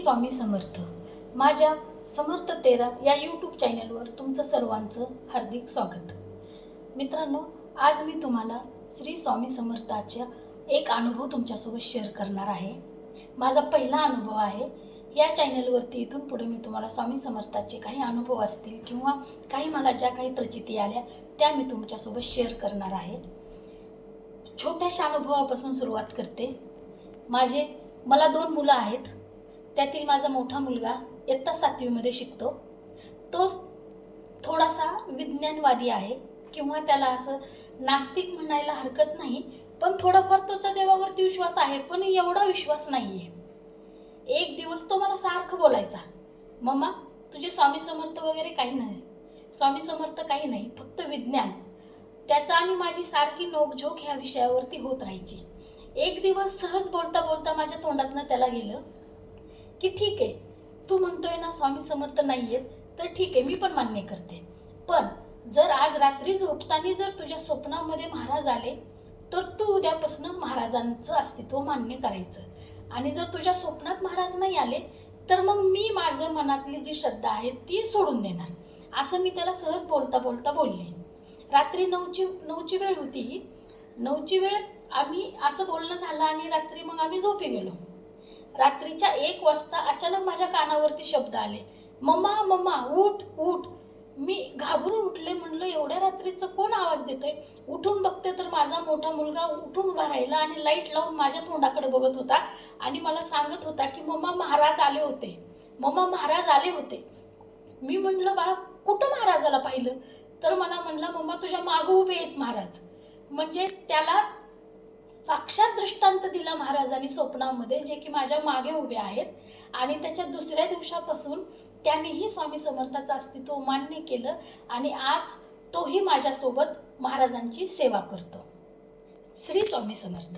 स्वामी समर्थ। माझ्या समर्थ तेरा या यूट्यूब चॅनलवर तुमचं सर्वांचं हार्दिक स्वागत। मित्रांनो, आज मी तुम्हाला श्री स्वामी समर्थाचा एक अनुभव तुमच्यासोबत शेअर करणार आहे। माझा पहिला अनुभव आहे। या चॅनलवरती इथून पुढे मी तुम्हाला स्वामी समर्थाचे काही अनुभव असतील किंवा काही मला ज्या काही प्रचिती आल्या त्या मी तुमच्यासोबत शेअर करणार आहे। छोट्याशा अनुभवापासून सुरुवात करते। मला 2 मुलं आहेत। त्यातील माझा मोठा मुलगा इयत्ता 7वी मध्ये शिकतो। तो थोडासा विज्ञानवादी आहे किंवा त्याला असं नास्तिक म्हणायला हरकत नाही, पण थोडाफार त्याचा देवावरती विश्वास आहे, पण एवढा विश्वास नाहीये। एक दिवस तो मला सारखं बोलायचा, मम्मा तुझे स्वामी समर्थ वगैरे काही नाही, स्वामी समर्थ काही नाही, फक्त विज्ञान। त्याचा आणि माझी सारखी नोकझोक ह्या विषयावरती होत राहायची। एक दिवस सहज बोलता बोलता माझ्या तोंडातनं त्याला गेलं की ठीक आहे, तू म्हणतोय ना स्वामी समर्थ नाहीये, तर ठीक आहे, मी पण मान्य करते, पण जर आज रात्री झोपताना जर तुझ्या स्वप्नामध्ये महाराज आले तर तू उद्यापासून महाराजांचं अस्तित्व मान्य करायचं, आणि जर तुझ्या स्वप्नात महाराज नाही आले तर मग मी माझं मनातली जी श्रद्धा आहे ती सोडून देणार, असं मी त्याला सहज बोलता बोलता बोलले। रात्री 9ची वेळ होती। 9ची वेळ आम्ही असं बोलणं झालं आणि रात्री मग आम्ही झोपी गेलो। रात्रीच्या 1 वाजता अचानक माझ्या कानावरती शब्द आले, मम्मा मम्मा उठ उठ। मी घाबरून उठले, म्हणलं एवढ्या रात्रीचं कोण आवाज देतोय। उठून बघते तर माझा मोठा मुलगा उठून उभा राहिला आणि लाईट लावून माझ्या तोंडाकडे बघत होता आणि मला सांगत होता की मम्मा महाराज आले होते, मम्मा महाराज आले होते। मी म्हणलं बाळा कुठं महाराजाला पाहिलं, तर मला म्हणला मम्मा तुझ्या मागे उभे आहेत महाराज। म्हणजे त्याला साक्षात दृष्टांत दिला महाराजांनी स्वप्नामध्ये, जे की माझ्या मागे उभे आहेत, आणि त्याच्या दुसऱ्या दिवसापासून त्यानेही स्वामी समर्थाचं अस्तित्व मान्य केलं आणि आज तोही माझ्यासोबत महाराजांची सेवा करतो। श्री स्वामी समर्थ।